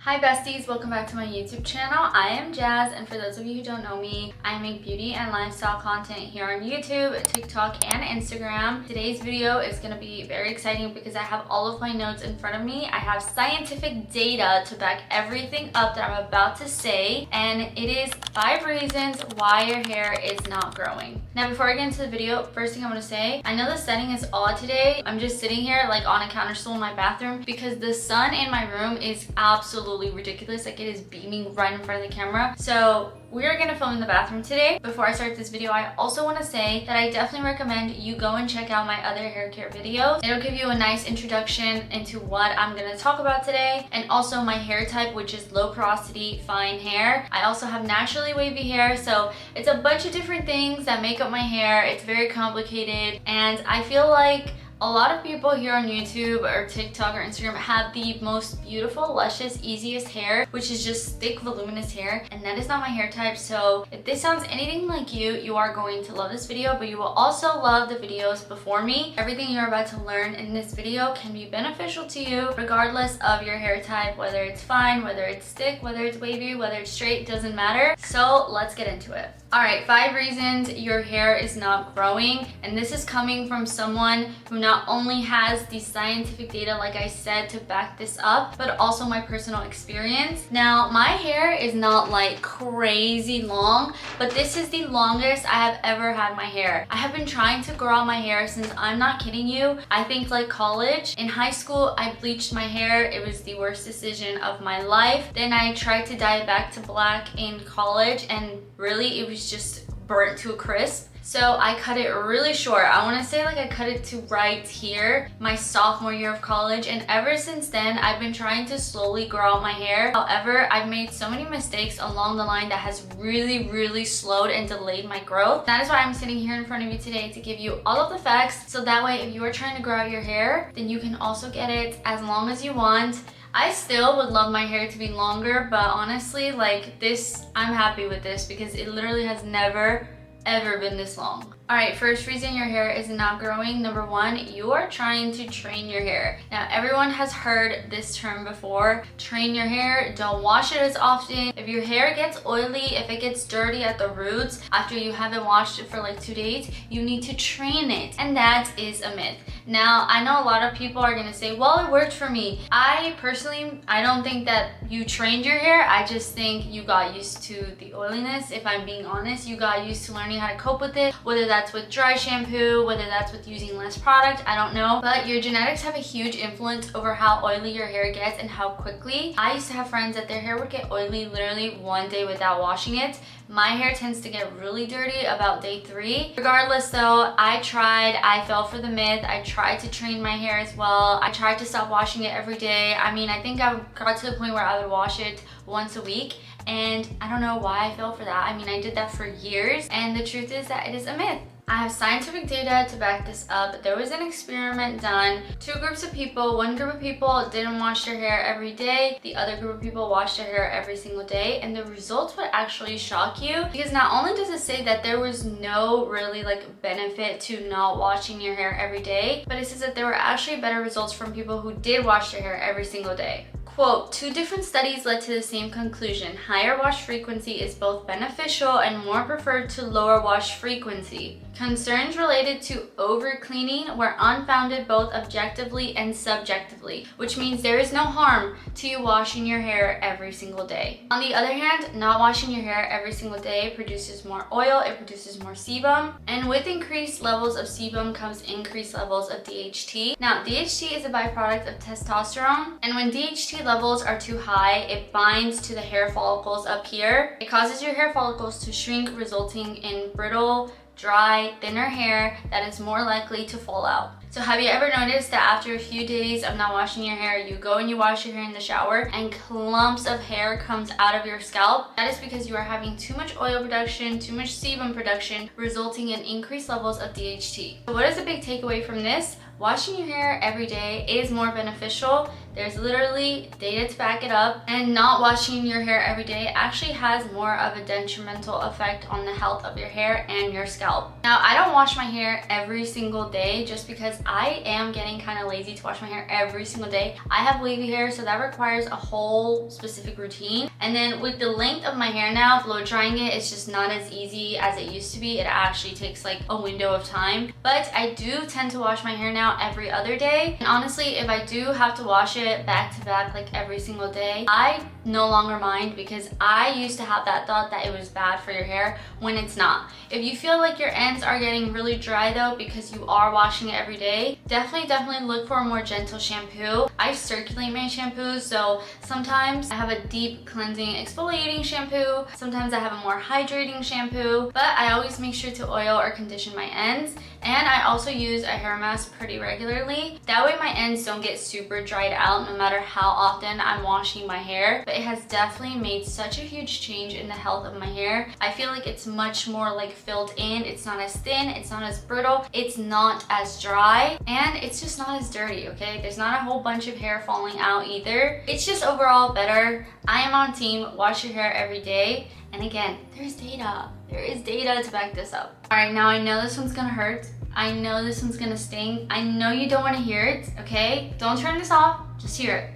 Hi besties, welcome back to my YouTube channel. I am Jazz, and for those of you who don't know me, I make beauty and lifestyle content here on YouTube, TikTok, and Instagram. Today's video is going to be very exciting because I have all of my notes in front of me. I have scientific data to back everything up that I'm about to say, and it is 5 reasons why your hair is not growing. Now before I get into the video, first thing I want to say, I know the setting is odd today. I'm just sitting here like on a counter stool in my bathroom because the sun in my room is absolutely ridiculous. Like, it is beaming right in front of the camera. So we are gonna film in the bathroom today. Before I start this video, I also want to say that I definitely recommend you go and check out my other hair care videos. It'll give you a nice introduction into what I'm gonna talk about today, and also my hair type, which is low porosity fine hair. I also have naturally wavy hair, so it's a bunch of different things that make up my hair. It's very complicated, and I feel like a lot of people here on YouTube or TikTok or Instagram have the most beautiful, luscious, easiest hair, which is just thick, voluminous hair, and that is not my hair type. So if this sounds anything like you, you are going to love this video, but you will also love the videos before me. Everything you're about to learn in this video can be beneficial to you regardless of your hair type, whether it's fine, whether it's thick, whether it's wavy, whether it's straight, doesn't matter. So let's get into it. Alright, 5 reasons your hair is not growing, and this is coming from someone who not only has the scientific data, like I said, to back this up, but also my personal experience. Now, my hair is not like crazy long, but this is the longest I have ever had my hair. I have been trying to grow out my hair since, I'm not kidding you, I think like college. In high school, I bleached my hair. It was the worst decision of my life. Then I tried to dye it back to black in college, and really it was just burnt to a crisp. So I cut it really short. I want to say like I cut it to right here my sophomore year of college, and ever since then I've been trying to slowly grow out my hair. However, I've made so many mistakes along the line that has really slowed and delayed my growth. That is why I'm sitting here in front of you today, to give you all of the facts, so that way if you are trying to grow out your hair, then you can also get it as long as you want. I still would love my hair to be longer, but honestly, like this, I'm happy with this because it literally has never ever been this long. Alright, first reason your hair is not growing. Number 1, you are trying to train your hair. Now, everyone has heard this term before. Train your hair, don't wash it as often. If your hair gets oily, if it gets dirty at the roots after you haven't washed it for like 2 days, you need to train it, and that is a myth. Now, I know a lot of people are gonna say, well, it worked for me. I personally, I don't think that you trained your hair. I just think you got used to the oiliness. If I'm being honest, you got used to learning how to cope with it, whether that's with dry shampoo, whether that's with using less product, I don't know. But your genetics have a huge influence over how oily your hair gets and how quickly. I used to have friends that their hair would get oily literally 1 day without washing it. My hair tends to get really dirty about day 3. Regardless though, I fell for the myth. I tried to train my hair as well. I tried to stop washing it every day. I mean, I think I got to the point where I would wash it once a week, and I don't know why I fell for that. I mean, I did that for years, and the truth is that it is a myth. I have scientific data to back this up. There was an experiment done. 2 groups of people. One group of people didn't wash their hair every day. The other group of people washed their hair every single day. And the results would actually shock you, because not only does it say that there was no really like benefit to not washing your hair every day, but it says that there were actually better results from people who did wash their hair every single day. Quote, 2 different studies led to the same conclusion. Higher wash frequency is both beneficial and more preferred to lower wash frequency. Concerns related to over-cleaning were unfounded both objectively and subjectively, which means there is no harm to you washing your hair every single day. On the other hand, not washing your hair every single day produces more oil, it produces more sebum, and with increased levels of sebum comes increased levels of DHT. Now, DHT is a byproduct of testosterone, and when DHT levels are too high, it binds to the hair follicles up here. It causes your hair follicles to shrink, resulting in brittle, dry, thinner hair that is more likely to fall out. So have you ever noticed that after a few days of not washing your hair, you go and you wash your hair in the shower and clumps of hair comes out of your scalp? That is because you are having too much oil production, too much sebum production, resulting in increased levels of DHT. So what is the big takeaway from this? Washing your hair every day is more beneficial There's literally data to back it up, and not washing your hair every day actually has more of a detrimental effect on the health of your hair and your scalp. Now, I don't wash my hair every single day just because I am getting kind of lazy to wash my hair every single day. I have wavy hair, so that requires a whole specific routine. And then with the length of my hair now, blow drying it is just not as easy as it used to be. It actually takes like a window of time. But I do tend to wash my hair now every other day. And honestly, if I do have to wash it back to back like every single day, I no longer mind, because I used to have that thought that it was bad for your hair when it's not. If you feel like your ends are getting really dry though because you are washing it every day, definitely look for a more gentle shampoo. I circulate my shampoos, so sometimes I have a deep cleansing exfoliating shampoo, sometimes I have a more hydrating shampoo, but I always make sure to oil or condition my ends. And I also use a hair mask pretty regularly. That way my ends don't get super dried out no matter how often I'm washing my hair. But it has definitely made such a huge change in the health of my hair. I feel like it's much more like filled in. It's not as thin, it's not as brittle, it's not as dry, and it's just not as dirty, okay? There's not a whole bunch of hair falling out either. It's just overall better. I am on team wash your hair every day. And again, there's data. There is data to back this up. All right, now I know this one's gonna hurt. I know this one's gonna sting. I know you don't wanna hear it, okay? Don't turn this off, just hear it.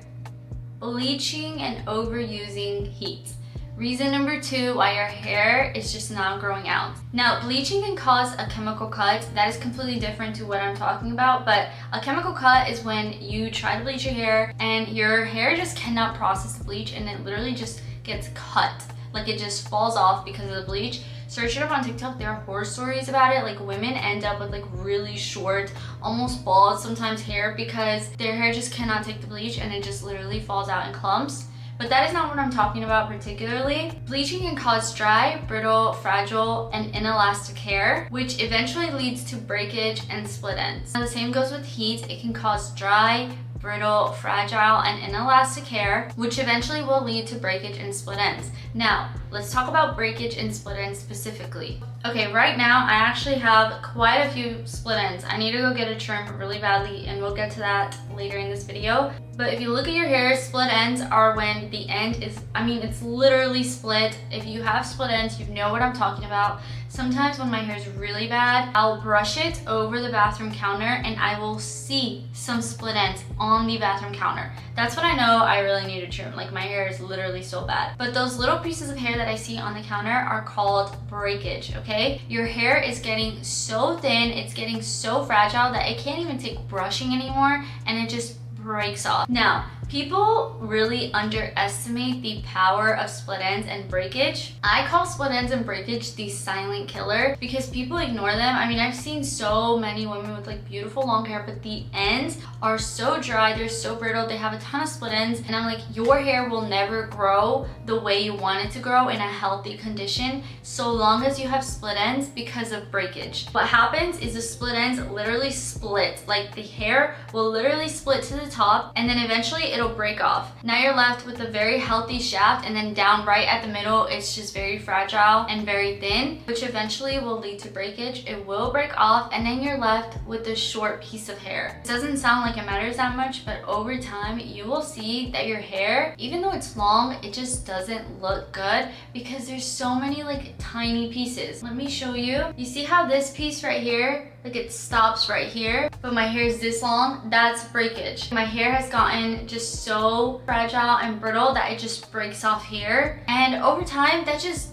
Bleaching and overusing heat. Reason number 2 why your hair is just not growing out. Now, bleaching can cause a chemical cut. That is completely different to what I'm talking about, but a chemical cut is when you try to bleach your hair and your hair just cannot process the bleach and it literally just gets cut. Like it just falls off because of the bleach. Search it up on TikTok. There are horror stories about it. Like women end up with like really short, almost bald sometimes hair because their hair just cannot take the bleach and it just literally falls out in clumps. But that is not what I'm talking about particularly. Bleaching can cause dry, brittle, fragile, and inelastic hair, which eventually leads to breakage and split ends. Now, the same goes with heat. It can cause dry, brittle, fragile, and inelastic hair, which eventually will lead to breakage and split ends. Now, let's talk about breakage and split ends specifically. Okay, right now I actually have quite a few split ends. I need to go get a trim really badly, and we'll get to that later in this video. But if you look at your hair, split ends are when the end is, it's literally split. If you have split ends, you know what I'm talking about. Sometimes when my hair is really bad, I'll brush it over the bathroom counter and I will see some split ends on the bathroom counter. That's when I know I really need a trim. Like my hair is literally so bad. But those little pieces of hair that I see on the counter are called breakage, okay? Your hair is getting so thin, it's getting so fragile that it can't even take brushing anymore, and it just breaks off. Now, people really underestimate the power of split ends and breakage. I call split ends and breakage the silent killer because people ignore them. I've seen so many women with like beautiful long hair, but the ends are so dry, they're so brittle, they have a ton of split ends, and I'm like, your hair will never grow the way you want it to grow in a healthy condition so long as you have split ends because of breakage. What happens is the split ends literally split. Like the hair will literally split to the top and then eventually it'll break off. Now you're left with a very healthy shaft, and then down right at the middle it's just very fragile and very thin, which eventually will lead to breakage. It will break off and then you're left with a short piece of hair. It doesn't sound like it matters that much, but over time you will see that your hair, even though it's long, it just doesn't look good because there's so many like tiny pieces. Let me show you. You see how this piece right here, like it stops right here, but my hair is this long? That's breakage. My hair has gotten just so fragile and brittle that it just breaks off here, and over time that just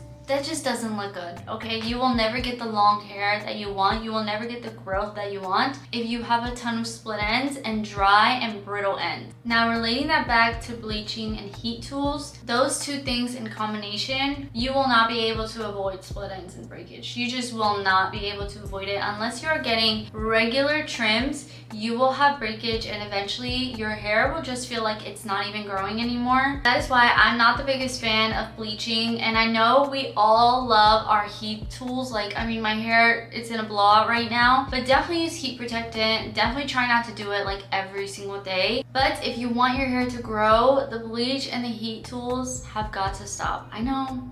doesn't look good, okay? You will never get the long hair that you want. You will never get the growth that you want if you have a ton of split ends and dry and brittle ends. Now, relating that back to bleaching and heat tools, those two things in combination, you will not be able to avoid split ends and breakage. You just will not be able to avoid it unless you're getting regular trims. You will have breakage and eventually your hair will just feel like it's not even growing anymore. That is why I'm not the biggest fan of bleaching, and I know we all love our heat tools. Like, my hair, it's in a blowout right now, but definitely use heat protectant. Definitely try not to do it like every single day. But if you want your hair to grow, the bleach and the heat tools have got to stop. I know,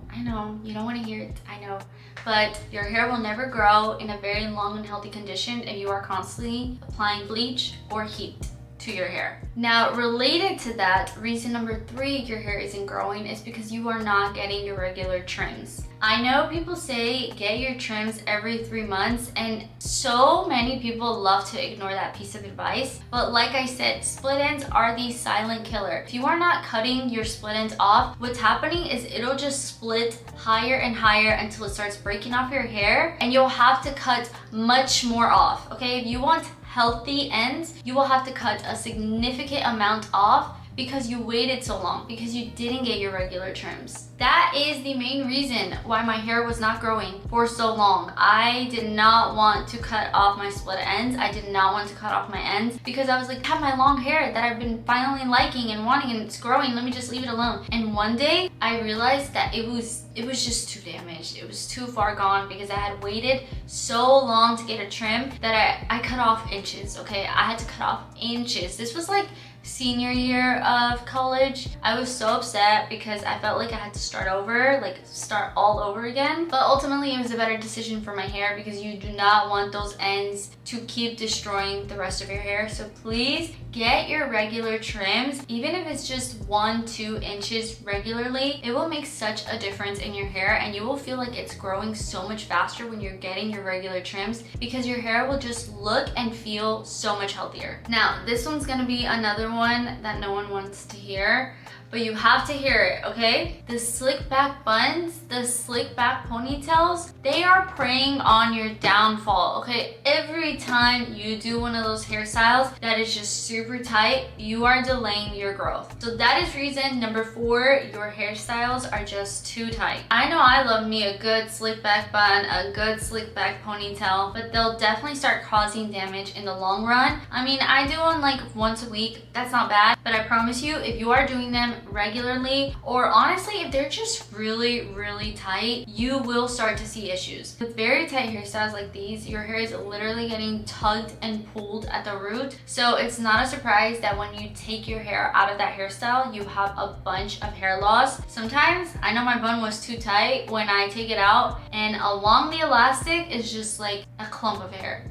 you don't want to hear it, I know. But your hair will never grow in a very long and healthy condition if you are constantly applying bleach or heat to your hair. Now, related to that, reason number 3 your hair isn't growing is because you are not getting your regular trims. I know people say get your trims every 3 months, and so many people love to ignore that piece of advice. But like I said, split ends are the silent killer. If you are not cutting your split ends off, what's happening is it'll just split higher and higher until it starts breaking off your hair, and you'll have to cut much more off, okay? If you want healthy ends, you will have to cut a significant amount off because you waited so long, because you didn't get your regular trims. That is the main reason why my hair was not growing for so long. I did not want to cut off my split ends. I did not want to cut off my ends because I was like, I have my long hair that I've been finally liking and wanting, and it's growing. Let me just leave it alone. And one day I realized that it was just too damaged. It was too far gone because I had waited so long to get a trim that I cut off inches, okay? I had to cut off inches. This was like senior year of college. I was so upset because I felt like I had to start over, like start all over again. But ultimately it was a better decision for my hair because you do not want those ends to keep destroying the rest of your hair. So please get your regular trims. Even if it's just 1-2 inches regularly, it will make such a difference in your hair, and you will feel like it's growing so much faster when you're getting your regular trims because your hair will just look and feel so much healthier. Now, this one's gonna be another one that no one wants to hear, but you have to hear it, okay? The slick back buns, the slick back ponytails, they are preying on your downfall, okay? Every time you do one of those hairstyles that is just super tight, you are delaying your growth. So that is reason number 4, your hairstyles are just too tight. I know I love me a good slick back bun, a good slick back ponytail, but they'll definitely start causing damage in the long run. I mean, I do one like once a week. That's not bad, but I promise you, if you are doing them regularly, or honestly if they're just really tight, you will start to see issues. With very tight hairstyles like these, your hair is literally getting tugged and pulled at the root, so it's not a surprise that when you take your hair out of that hairstyle, you have a bunch of hair loss. Sometimes I know my bun was too tight when I take it out, and along the elastic is just like a clump of hair.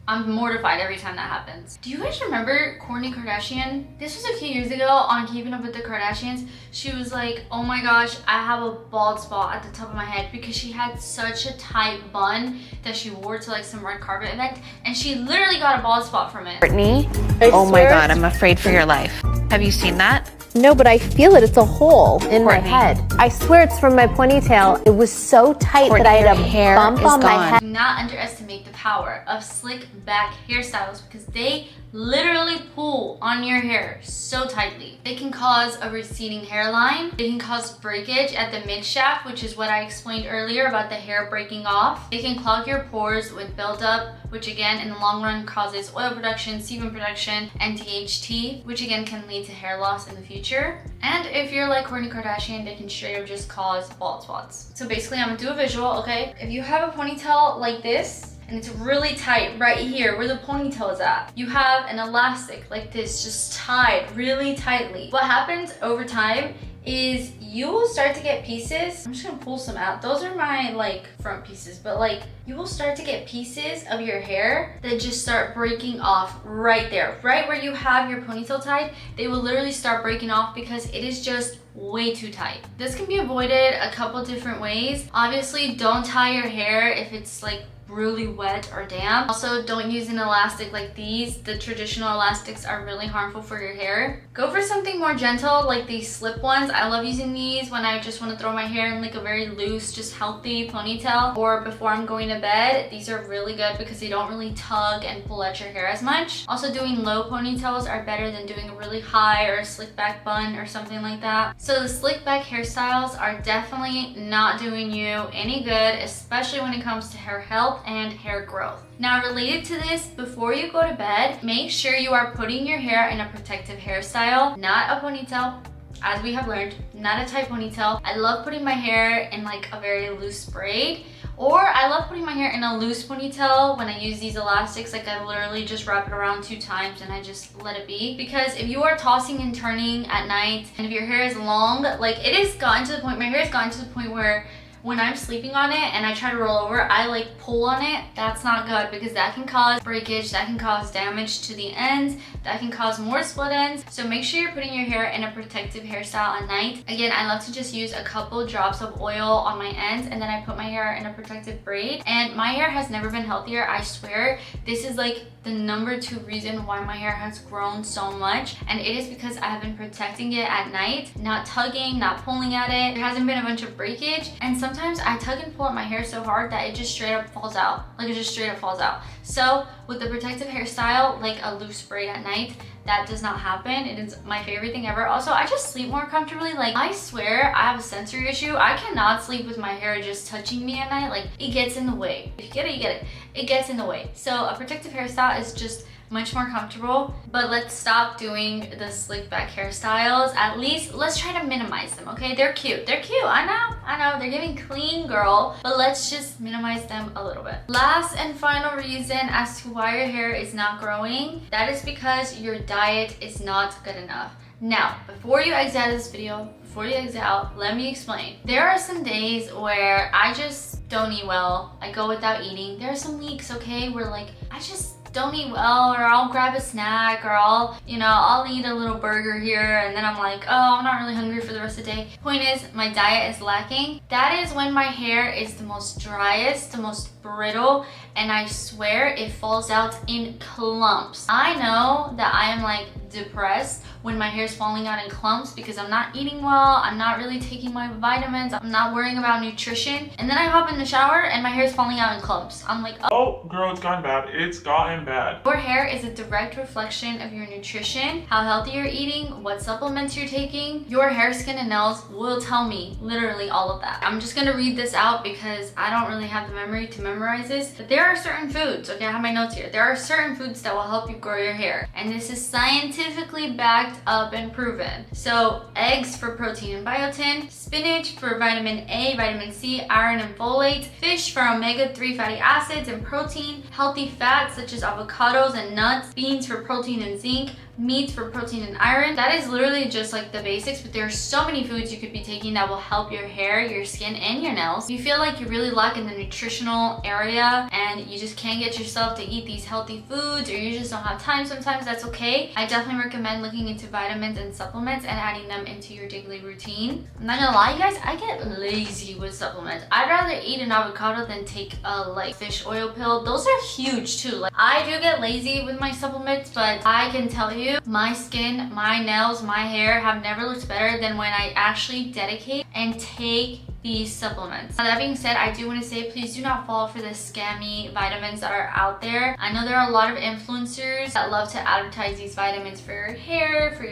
I'm mortified every time that happens. Do you guys remember Kourtney Kardashian? This was a few years ago on Keeping Up with the Kardashians. She was like, oh my gosh, I have a bald spot at the top of my head because she had such a tight bun that she wore to like some red carpet event, and she literally got a bald spot from it. Kourtney, oh my God, I'm afraid for your life. Have you seen that? No, but I feel it. It's a hole in my Kourtney. head. I swear it's from my ponytail. It was so tight that I had a bump on my head. Do not underestimate the power of slick back hairstyles because they literally pull on your hair so tightly. They can cause a receding hairline. They can cause breakage at the mid shaft, which is what I explained earlier about the hair breaking off. They can clog your pores with buildup, which again in the long run causes oil production, sebum production, and DHT, which again can lead to hair loss in the future. And if you're like Kourtney Kardashian, they can straight up just cause bald spots. So basically, I'm gonna do a visual, okay? If you have a ponytail like this, and it's really tight right here where the ponytail is at, you have an elastic like this just tied really tightly. What happens over time is you will start to get pieces. I'm just gonna pull some out. Those are my like front pieces, but like you will start to get pieces of your hair that just start breaking off right there, right where you have your ponytail tied. They will literally start breaking off because it is just way too tight. This can be avoided a couple different ways. Obviously, don't tie your hair if it's like really wet or damp. Also, don't use an elastic like these. The traditional elastics are really harmful for your hair. Go for something more gentle like these slip ones. I love using these when I just want to throw my hair in like a very loose, just healthy ponytail, or before I'm going to bed. These are really good because they don't really tug and pull at your hair as much. Also, doing low ponytails are better than doing a really high or a slick back bun or something like that. So the slick back hairstyles are definitely not doing you any good, especially when it comes to hair health and hair growth. Now, related to this, before you go to bed, make sure you are putting your hair in a protective hairstyle, not a ponytail. As we have learned, not a tight ponytail. I love putting my hair in like a very loose braid, or I love putting my hair in a loose ponytail when I use these elastics. Like I literally just wrap it around 2 times and I just let it be. Because if you are tossing and turning at night, and if your hair is long, like it has gotten to the point, my hair has gotten to the point where when I'm sleeping on it and I try to roll over, I like pull on it. That's not good because that can cause breakage, that can cause damage to the ends, that can cause more split ends. So make sure you're putting your hair in a protective hairstyle at night. Again, I love to just use a couple drops of oil on my ends and then I put my hair in a protective braid. And my hair has never been healthier. I swear this is like the #2 reason why my hair has grown so much, and it is because I have been protecting it at night, not tugging, not pulling at it. There hasn't been a bunch of breakage, and sometimes I tug and pull at my hair so hard that it just straight up falls out. Like it just straight up falls out. So with the protective hairstyle, like a loose braid at night, that does not happen. It is my favorite thing ever. Also, I just sleep more comfortably. Like I swear I have a sensory issue. I cannot sleep with my hair just touching me at night. Like it gets in the way. If you get it, you get it. It gets in the way. So a protective hairstyle is just much more comfortable. But let's stop doing the slick back hairstyles. At least let's try to minimize them, okay? They're cute. They're cute. I know. They're giving clean girl, but let's just minimize them a little bit. Last and final reason as to why your hair is not growing, that is because your diet is not good enough. Now, before you exit out of this video, before you exit out, let me explain. There are some days where I just don't eat well. I go without eating. There are some weeks, okay, where like I just don't eat well, or I'll grab a snack, or I'll eat a little burger here, and then I'm like, oh, I'm not really hungry for the rest of the day. Point is, my diet is lacking. That is when my hair is the most driest, the most brittle, and I swear it falls out in clumps. I know that I am like depressed when my hair is falling out in clumps because I'm not eating well, I'm not really taking my vitamins, I'm not worrying about nutrition, and then I hop in the shower and my hair is falling out in clumps. I'm like, oh girl, it's gotten bad. It's gotten bad. Your hair is a direct reflection of your nutrition, how healthy you're eating, what supplements you're taking. Your hair, skin, and nails will tell me literally all of that. I'm just gonna read this out because I don't really have the memory to memorize this, but there are certain foods, okay, I have my notes here. There are certain foods that will help you grow your hair, and this is scientifically backed up and proven. So eggs for protein and biotin, spinach for vitamin A, vitamin C, iron and folate, fish for omega-3 fatty acids and protein, healthy fats such as avocados and nuts, beans for protein and zinc, meat for protein and iron. That is literally just like the basics, but there are so many foods you could be taking that will help your hair, your skin, and your nails. If you feel like you really lack in the nutritional area and you just can't get yourself to eat these healthy foods, or you just don't have time sometimes, that's okay. I definitely recommend looking into vitamins and supplements and adding them into your daily routine. I'm not gonna lie, you guys, I get lazy with supplements. I'd rather eat an avocado than take a like fish oil pill. Those are huge too. Like I do get lazy with my supplements, but I can tell you my skin, my nails, my hair have never looked better than when I actually dedicate and take these supplements. Now, that being said, I do want to say please do not fall for the scammy vitamins that are out there. I know there are a lot of influencers that love to advertise these vitamins for your hair, for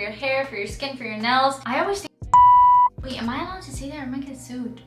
your skin, for your nails. I always think, wait, am I allowed to say that or am I get sued?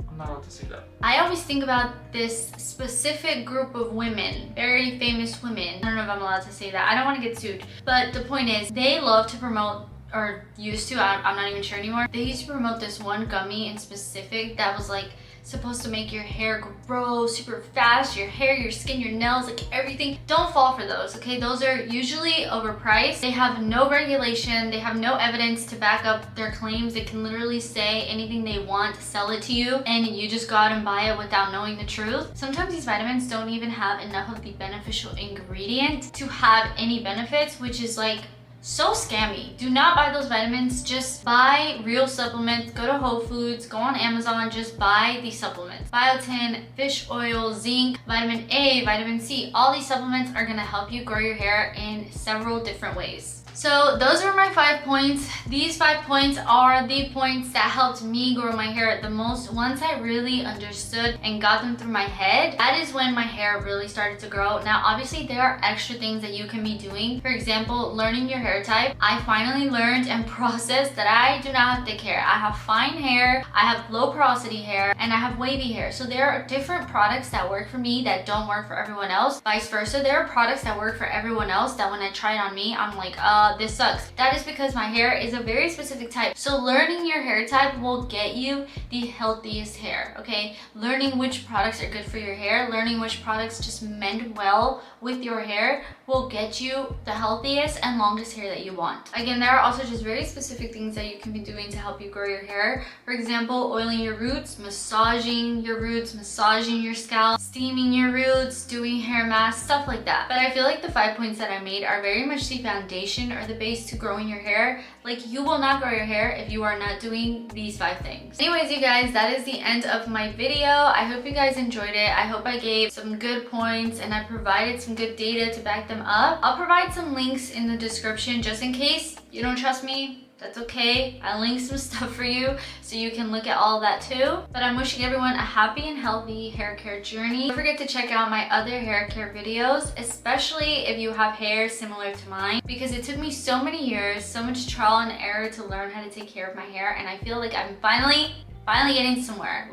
I'm not allowed to say that. I always think about this specific group of women, very famous women. I don't know if I'm allowed to say that. I don't want to get sued. But the point is, they love to promote, or used to, I'm not even sure anymore. They used to promote this one gummy in specific that was like supposed to make your hair grow super fast, your hair, your skin, your nails, like everything. Don't fall for those, okay? Those are usually overpriced. They have no regulation. They have no evidence to back up their claims. They can literally say anything they want, sell it to you, and you just go out and buy it without knowing the truth. Sometimes these vitamins don't even have enough of the beneficial ingredient to have any benefits, which is like so scammy. Do not buy those vitamins. Just buy real supplements. Go to Whole Foods, go on Amazon, just buy these supplements. Biotin, fish oil, zinc, vitamin A, vitamin C. All these supplements are gonna help you grow your hair in several different ways. So those were my 5 points. These 5 points are the points that helped me grow my hair the most. Once I really understood and got them through my head, that is when my hair really started to grow. Now, obviously, there are extra things that you can be doing. For example, learning your hair type. I finally learned and processed that I do not have thick hair. I have fine hair, I have low porosity hair, and I have wavy hair. So there are different products that work for me that don't work for everyone else. Vice versa, there are products that work for everyone else that when I try it on me, I'm like, this sucks. That is because my hair is a very specific type. So learning your hair type will get you the healthiest hair, okay? Learning which products are good for your hair, learning which products just mend well with your hair will get you the healthiest and longest hair that you want. Again, there are also just very specific things that you can be doing to help you grow your hair. For example, oiling your roots, massaging your scalp, steaming your roots, doing hair masks, stuff like that. But I feel like the 5 points that I made are very much the foundation or the base to growing your hair. Like, you will not grow your hair if you are not doing these 5 things. Anyways, you guys, that is the end of my video. I hope you guys enjoyed it. I hope I gave some good points and I provided some good data to back them up. I'll provide some links in the description just in case you don't trust me. That's okay. I'll link some stuff for you so you can look at all of that too. But I'm wishing everyone a happy and healthy hair care journey. Don't forget to check out my other hair care videos, especially if you have hair similar to mine, because it took me so many years, so much trial and error to learn how to take care of my hair, and I feel like I'm finally getting somewhere.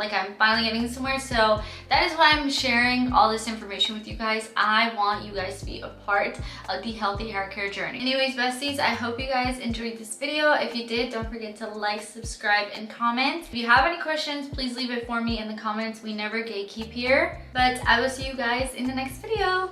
So that is why I'm sharing all this information with you guys. I want you guys to be a part of the healthy hair care journey. Anyways, besties, I hope you guys enjoyed this video. If you did, don't forget to like, subscribe, and comment. If you have any questions, please leave it for me in the comments. We never gatekeep here. But I will see you guys in the next video.